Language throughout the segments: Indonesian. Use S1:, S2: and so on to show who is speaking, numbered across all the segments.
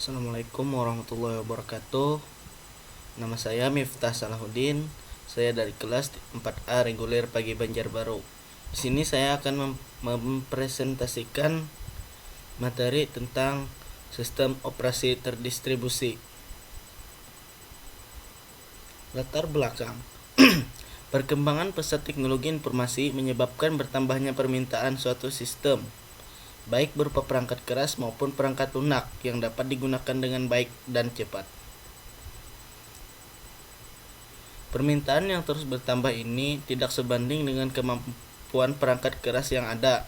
S1: Assalamualaikum warahmatullahi wabarakatuh. Nama saya Miftah Salahuddin. Saya dari kelas 4A reguler Pagi Banjarbaru. Di sini saya akan mempresentasikan materi tentang sistem operasi terdistribusi. Latar belakang. Perkembangan pesat teknologi informasi menyebabkan bertambahnya permintaan suatu sistem, baik berupa perangkat keras maupun perangkat lunak yang dapat digunakan dengan baik dan cepat. Permintaan yang terus bertambah ini tidak sebanding dengan kemampuan perangkat keras yang ada.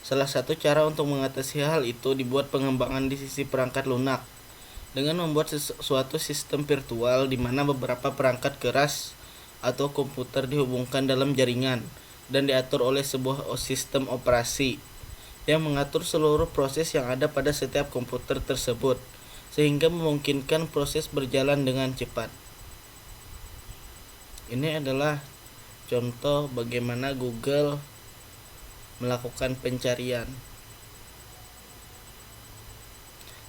S1: Salah satu cara untuk mengatasi hal itu dibuat pengembangan di sisi perangkat lunak dengan membuat suatu sistem virtual di mana beberapa perangkat keras atau komputer dihubungkan dalam jaringan dan diatur oleh sebuah sistem operasi yang mengatur seluruh proses yang ada pada setiap komputer tersebut, sehingga memungkinkan proses berjalan dengan cepat. Ini adalah contoh bagaimana Google melakukan pencarian.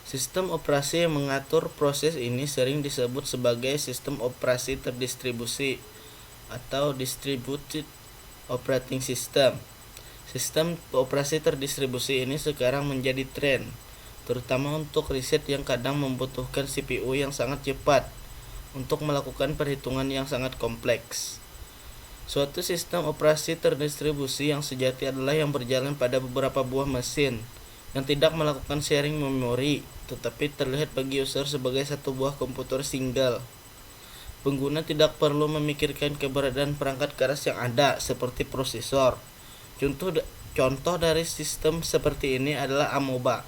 S1: Sistem operasi yang mengatur proses ini sering disebut sebagai sistem operasi terdistribusi atau distributed operating system. Sistem operasi terdistribusi ini sekarang menjadi tren, terutama untuk riset yang kadang membutuhkan CPU yang sangat cepat untuk melakukan perhitungan yang sangat kompleks. Suatu sistem operasi terdistribusi yang sejati adalah yang berjalan pada beberapa buah mesin yang tidak melakukan sharing memori, tetapi terlihat bagi user sebagai satu buah komputer single. Pengguna tidak perlu memikirkan keberadaan perangkat keras yang ada seperti prosesor. Contoh dari sistem seperti ini adalah Amoeba.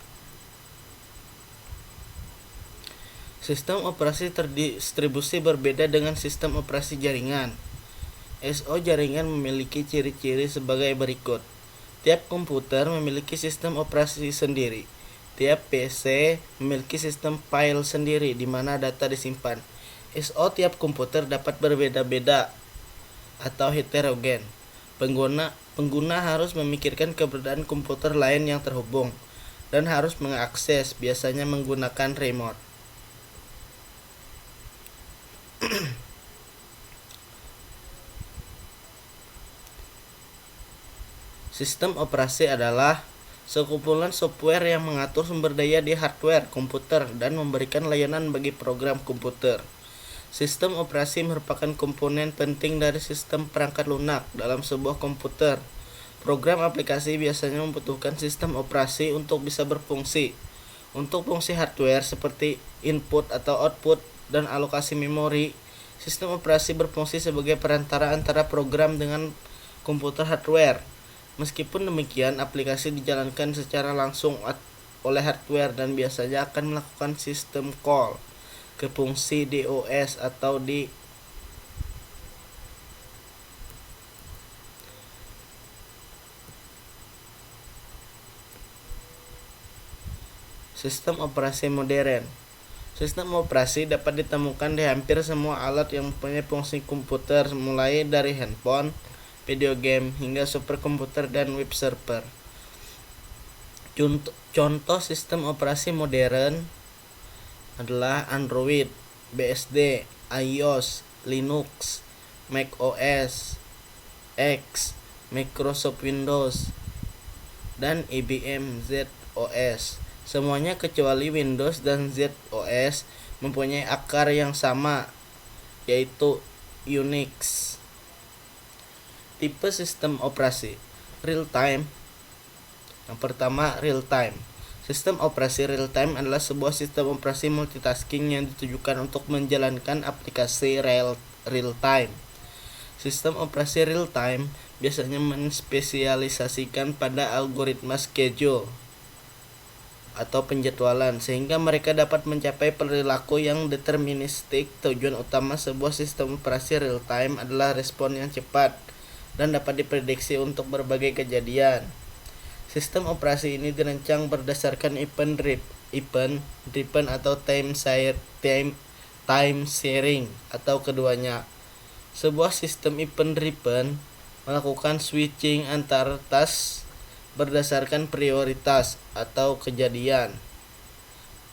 S1: Sistem operasi terdistribusi berbeda dengan sistem operasi jaringan. SO jaringan memiliki ciri-ciri sebagai berikut. Tiap komputer memiliki sistem operasi sendiri. Tiap PC memiliki sistem file sendiri di mana data disimpan. SO tiap komputer dapat berbeda-beda atau heterogen. Pengguna harus memikirkan keberadaan komputer lain yang terhubung dan harus mengakses, biasanya menggunakan remote. Sistem operasi adalah sekumpulan software yang mengatur sumber daya di hardware komputer dan memberikan layanan bagi program komputer. Sistem operasi merupakan komponen penting dari sistem perangkat lunak dalam sebuah komputer. Program aplikasi biasanya membutuhkan sistem operasi untuk bisa berfungsi. Untuk fungsi hardware seperti input atau output dan alokasi memori, sistem operasi berfungsi sebagai perantara antara program dengan komputer hardware. Meskipun demikian, aplikasi dijalankan secara langsung oleh hardware dan biasanya akan melakukan sistem call ke fungsi DOS atau di sistem operasi modern. Sistem operasi dapat ditemukan di hampir semua alat yang mempunyai fungsi komputer, mulai dari handphone, video game, hingga superkomputer dan web server. Contoh sistem operasi modern adalah Android, BSD, iOS, Linux, macOS X, Microsoft Windows, dan IBM ZOS. Semuanya kecuali Windows dan ZOS mempunyai akar yang sama, yaitu Unix. Tipe sistem operasi real time. Yang pertama, real time. Sistem operasi real time adalah sebuah sistem operasi multitasking yang ditujukan untuk menjalankan aplikasi real time. Sistem operasi real time biasanya menspesialisasikan pada algoritma schedule atau penjadwalan, sehingga mereka dapat mencapai perilaku yang deterministik. Tujuan utama sebuah sistem operasi real time adalah respon yang cepat dan dapat diprediksi untuk berbagai kejadian. Sistem operasi ini dirancang berdasarkan event driven atau time sharing atau keduanya. Sebuah sistem event driven melakukan switching antar task berdasarkan prioritas atau kejadian.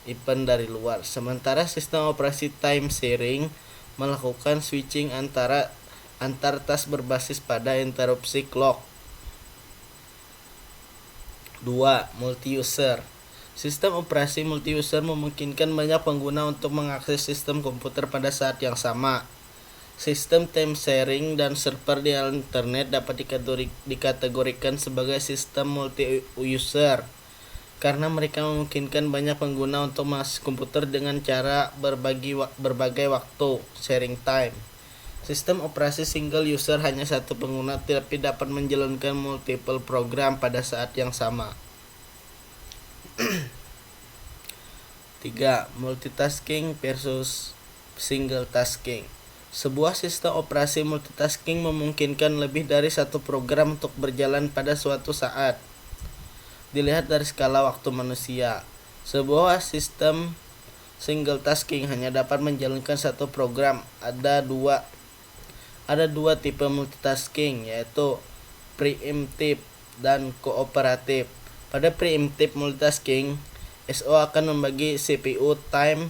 S1: event dari luar. Sementara sistem operasi time sharing melakukan switching antar task berbasis pada interupsi clock. 2. Multi-user. Sistem operasi multi-user memungkinkan banyak pengguna untuk mengakses sistem komputer pada saat yang sama. Sistem time sharing dan server di internet dapat dikategorikan sebagai sistem multi-user karena mereka memungkinkan banyak pengguna untuk mengakses komputer dengan cara berbagai waktu, sharing time. Sistem operasi single user hanya satu pengguna tapi dapat menjalankan multiple program pada saat yang sama. 3. Multitasking versus single tasking. Sebuah sistem operasi multitasking memungkinkan lebih dari satu program untuk berjalan pada suatu saat. Dilihat dari skala waktu manusia, sebuah sistem single tasking hanya dapat menjalankan satu program. Ada dua tipe multitasking, yaitu preemptive dan kooperatif. Pada preemptive multitasking, SO akan membagi CPU time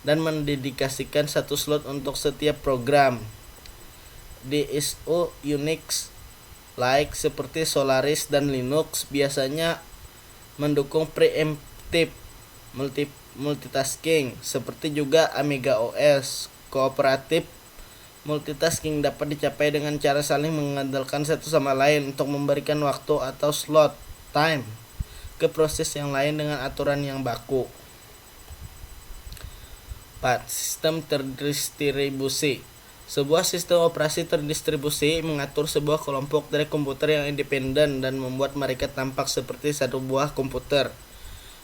S1: dan mendedikasikan satu slot untuk setiap program. Di SO Unix seperti Solaris dan Linux biasanya mendukung preemptive multitasking, seperti juga Amiga OS. Kooperatif multitasking dapat dicapai dengan cara saling mengandalkan satu sama lain untuk memberikan waktu atau slot time ke proses yang lain dengan aturan yang baku. 4. Sistem terdistribusi. Sebuah sistem operasi terdistribusi mengatur sebuah kelompok dari komputer yang independen dan membuat mereka tampak seperti satu buah komputer.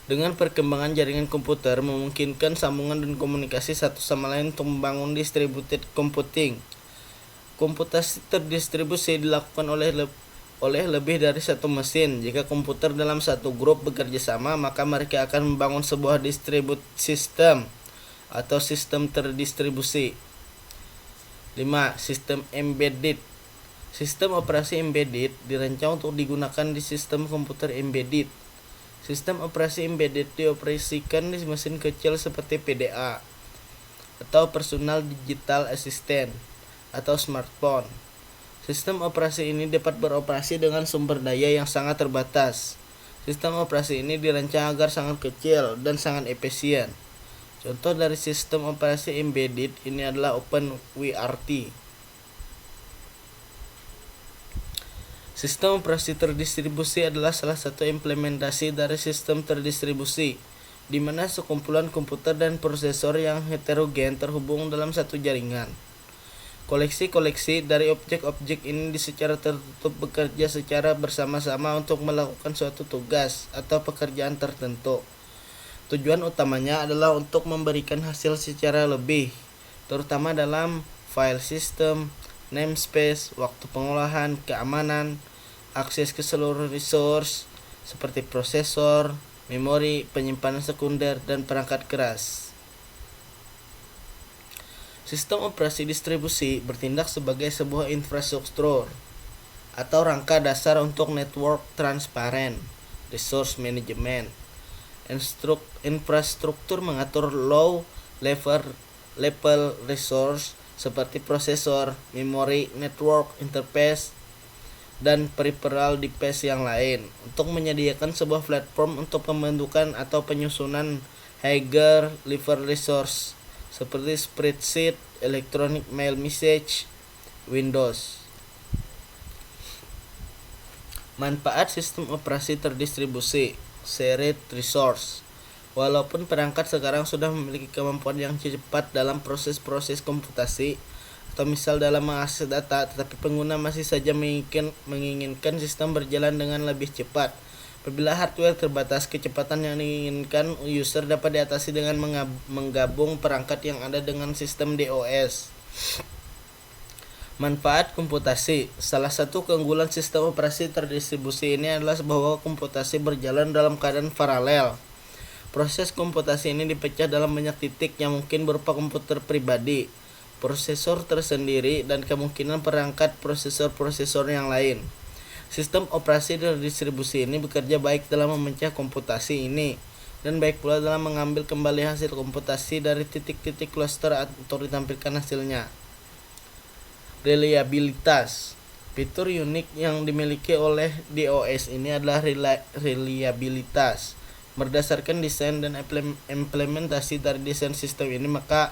S1: Dengan perkembangan jaringan komputer memungkinkan sambungan dan komunikasi satu sama lain untuk membangun distributed computing. Komputasi terdistribusi dilakukan oleh lebih dari satu mesin. Jika komputer dalam satu grup bekerja sama, maka mereka akan membangun sebuah distributed system atau sistem terdistribusi. 5. Sistem embedded. Sistem operasi embedded dirancang untuk digunakan di sistem komputer embedded. Sistem operasi embedded dioperasikan di mesin kecil seperti PDA atau Personal Digital Assistant atau smartphone. Sistem operasi ini dapat beroperasi dengan sumber daya yang sangat terbatas. Sistem operasi ini dirancang agar sangat kecil dan sangat efisien. Contoh dari sistem operasi embedded ini adalah OpenWRT. Sistem operasi terdistribusi adalah salah satu implementasi dari sistem terdistribusi, di mana sekumpulan komputer dan prosesor yang heterogen terhubung dalam satu jaringan. Koleksi-koleksi dari objek-objek ini secara tertutup bekerja secara bersama-sama untuk melakukan suatu tugas atau pekerjaan tertentu. Tujuan utamanya adalah untuk memberikan hasil secara lebih, terutama dalam file system, namespace, waktu pengolahan, keamanan, akses ke seluruh resource seperti prosesor, memori, penyimpanan sekunder, dan perangkat keras. Sistem operasi distribusi bertindak sebagai sebuah infrastruktur atau rangka dasar untuk network transparent, resource management. Infrastruktur mengatur low level resource seperti prosesor, memori, network, interface, dan peripheral device yang lain untuk menyediakan sebuah platform untuk pembentukan atau penyusunan higher level resource seperti spreadsheet, electronic mail message, Windows. Manfaat sistem operasi terdistribusi, shared resource. Walaupun perangkat sekarang sudah memiliki kemampuan yang cepat dalam proses-proses komputasi atau misal dalam mengakses data, tetapi pengguna masih saja menginginkan sistem berjalan dengan lebih cepat. Apabila hardware terbatas, kecepatan yang diinginkan user dapat diatasi dengan menggabung perangkat yang ada dengan sistem DOS. Manfaat komputasi. Salah satu keunggulan sistem operasi terdistribusi ini adalah bahwa komputasi berjalan dalam keadaan paralel. Proses komputasi ini dipecah dalam banyak titik yang mungkin berupa komputer pribadi, prosesor tersendiri, dan kemungkinan perangkat prosesor-prosesor yang lain. Sistem operasi terdistribusi ini bekerja baik dalam memecah komputasi ini. dan baik pula dalam mengambil kembali hasil komputasi dari titik-titik cluster atau ditampilkan hasilnya. Reliabilitas. Fitur unik yang dimiliki oleh DOS ini adalah reliabilitas. Berdasarkan desain dan implementasi dari desain sistem ini, maka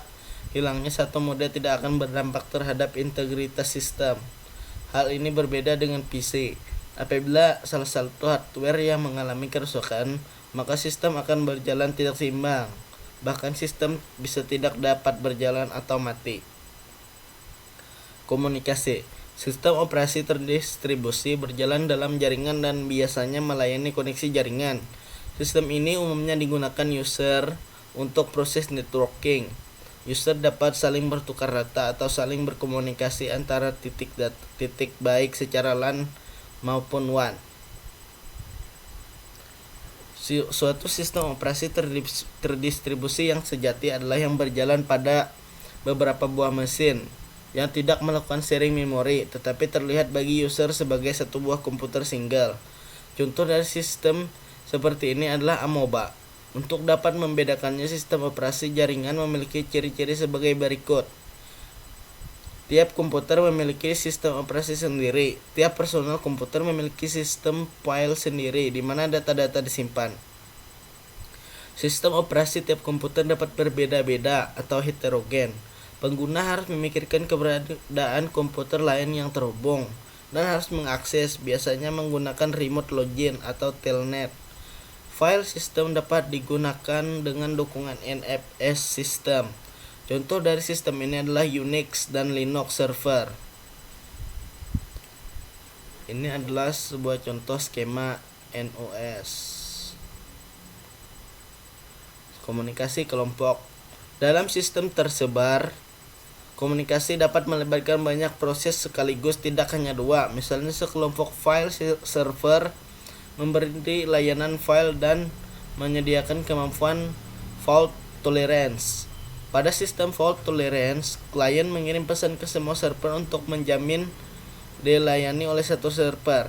S1: hilangnya satu mode tidak akan berdampak terhadap integritas sistem. Hal ini berbeda dengan PC. Apabila salah satu hardware yang mengalami kerusakan, maka sistem akan berjalan tidak seimbang. Bahkan sistem bisa tidak dapat berjalan atau mati. Komunikasi. Sistem operasi terdistribusi berjalan dalam jaringan dan biasanya melayani koneksi jaringan. Sistem ini umumnya digunakan user untuk proses networking. User dapat saling bertukar data atau saling berkomunikasi antara titik baik secara LAN maupun WAN. Suatu sistem operasi terdistribusi yang sejati adalah yang berjalan pada beberapa buah mesin yang tidak melakukan sharing memori, tetapi terlihat bagi user sebagai satu buah komputer single. Contoh dari sistem seperti ini adalah Amoeba. Untuk dapat membedakannya, sistem operasi jaringan memiliki ciri-ciri sebagai berikut. Tiap komputer memiliki sistem operasi sendiri. Tiap personal komputer memiliki sistem file sendiri di mana data-data disimpan. Sistem operasi tiap komputer dapat berbeda-beda atau heterogen. Pengguna harus memikirkan keberadaan komputer lain yang terhubung dan harus mengakses, biasanya menggunakan remote login atau telnet. File system dapat digunakan dengan dukungan NFS system. Contoh dari sistem ini adalah Unix dan Linux server. Ini adalah sebuah contoh skema NOS. Komunikasi kelompok. Dalam sistem tersebar, komunikasi dapat melibatkan banyak proses sekaligus, tidak hanya dua. Misalnya sekelompok file server memberi layanan file dan menyediakan kemampuan fault tolerance. Pada sistem fault tolerance, klien mengirim pesan ke semua server untuk menjamin dilayani oleh satu server.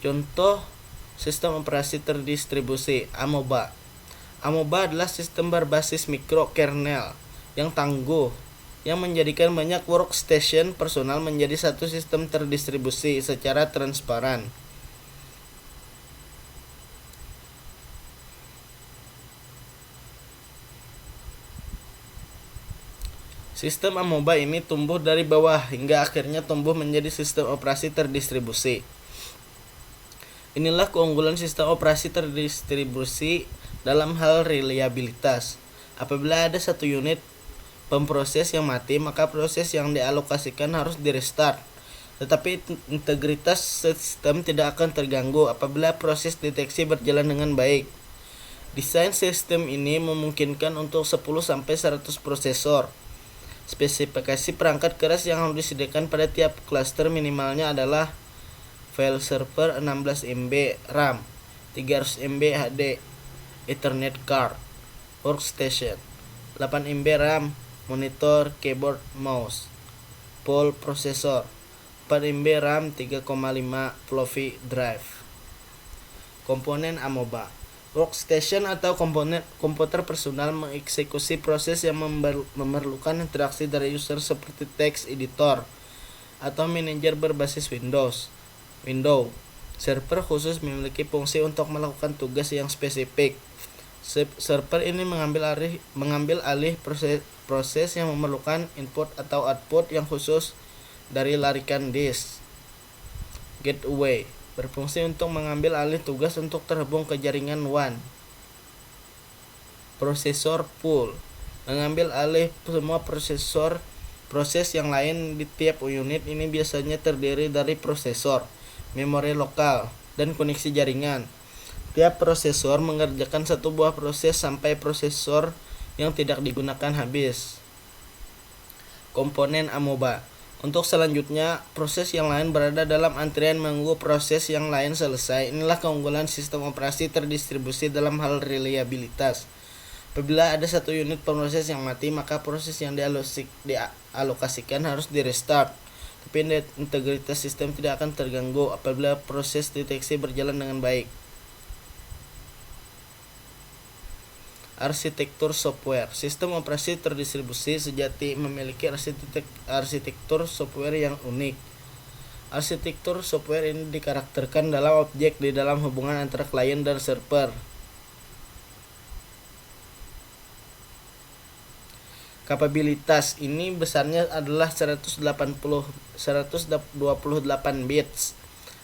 S1: Contoh sistem operasi terdistribusi Amoeba. Amoeba adalah sistem berbasis mikrokernel yang tangguh yang menjadikan banyak workstation personal menjadi satu sistem terdistribusi secara transparan. Sistem Amoeba ini tumbuh dari bawah hingga akhirnya tumbuh menjadi sistem operasi terdistribusi. Inilah keunggulan sistem operasi terdistribusi dalam hal reliabilitas. Apabila ada satu unit pemproses yang mati, maka proses yang dialokasikan harus di-restart. Tetapi integritas sistem tidak akan terganggu apabila proses deteksi berjalan dengan baik. Desain sistem ini memungkinkan untuk 10-100 prosesor. Spesifikasi perangkat keras yang harus disediakan pada tiap cluster minimalnya adalah file server 16 MB RAM, 300 MB HD, Ethernet card, workstation, 8 MB RAM, monitor, keyboard, mouse, pool processor, 4 MB RAM, 3,5 floppy drive. Komponen Amoeba. Workstation atau komputer personal mengeksekusi proses yang memerlukan interaksi dari user seperti text editor atau manajer berbasis Windows. Server khusus memiliki fungsi untuk melakukan tugas yang spesifik. Server ini mengambil alih proses yang memerlukan input atau output yang khusus dari larikan disk. Gateway berfungsi untuk mengambil alih tugas untuk terhubung ke jaringan WAN. Prosesor pool mengambil alih semua proses yang lain di tiap unit. Ini biasanya terdiri dari prosesor, memori lokal, dan koneksi jaringan. Tiap prosesor mengerjakan satu buah proses sampai prosesor yang tidak digunakan habis. Komponen Amoeba. Untuk selanjutnya, proses yang lain berada dalam antrian menunggu proses yang lain selesai. Inilah keunggulan sistem operasi terdistribusi dalam hal reliabilitas. Apabila ada satu unit pemroses yang mati, maka proses yang dialokasikan harus di-restart. tapi integritas sistem tidak akan terganggu apabila proses deteksi berjalan dengan baik. Arsitektur software. Sistem operasi terdistribusi sejati memiliki arsitektur software yang unik. Arsitektur software ini dikarakterkan dalam objek di dalam hubungan antara klien dan server. Kapabilitas ini besarnya adalah 128 bits.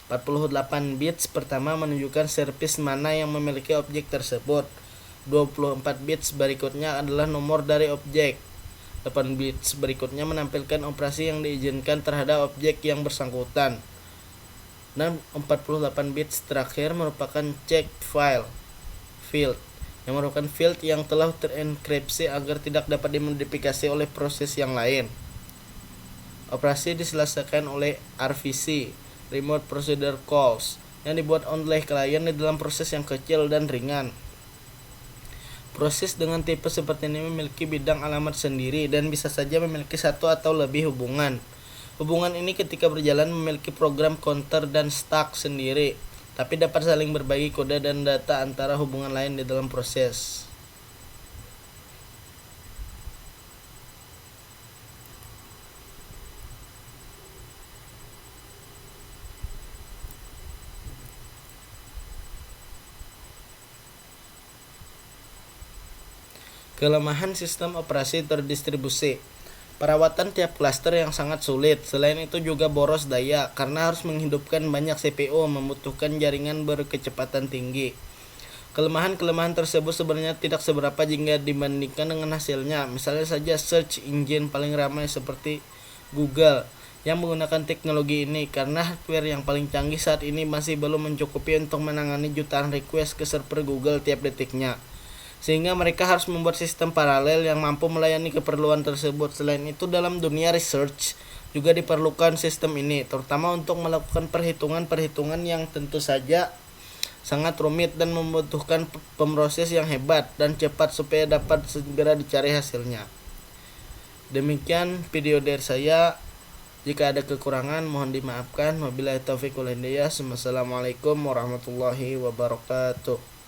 S1: 48 bits pertama menunjukkan servis mana yang memiliki objek tersebut. 24 bits berikutnya adalah nomor dari objek. 8 bits berikutnya menampilkan operasi yang diizinkan terhadap objek yang bersangkutan. Dan 48 bits terakhir merupakan check field yang merupakan field yang telah terenkripsi agar tidak dapat dimodifikasi oleh proses yang lain. Operasi diselesaikan oleh RPC, Remote Procedure Calls, yang dibuat oleh klien di dalam proses yang kecil dan ringan. Proses dengan tipe seperti ini memiliki bidang alamat sendiri dan bisa saja memiliki satu atau lebih hubungan. Hubungan ini ketika berjalan memiliki program counter dan stack sendiri, tapi dapat saling berbagi kode dan data antara hubungan lain di dalam proses. Kelemahan sistem operasi terdistribusi. Perawatan tiap klaster yang sangat sulit. Selain itu juga boros daya karena harus menghidupkan banyak CPU, membutuhkan jaringan berkecepatan tinggi. Kelemahan-kelemahan tersebut sebenarnya tidak seberapa jika dibandingkan dengan hasilnya. Misalnya saja search engine paling ramai seperti Google yang menggunakan teknologi ini, karena hardware yang paling canggih saat ini masih belum mencukupi untuk menangani jutaan request ke server Google tiap detiknya, sehingga mereka harus membuat sistem paralel yang mampu melayani keperluan tersebut. Selain itu, dalam dunia research juga diperlukan sistem ini, terutama untuk melakukan perhitungan-perhitungan yang tentu saja sangat rumit dan membutuhkan pemroses yang hebat dan cepat supaya dapat segera dicari hasilnya. Demikian video dari saya. Jika ada kekurangan mohon dimaafkan. Wabillahi taufiq wal hidayah. Wassalamualaikum warahmatullahi wabarakatuh.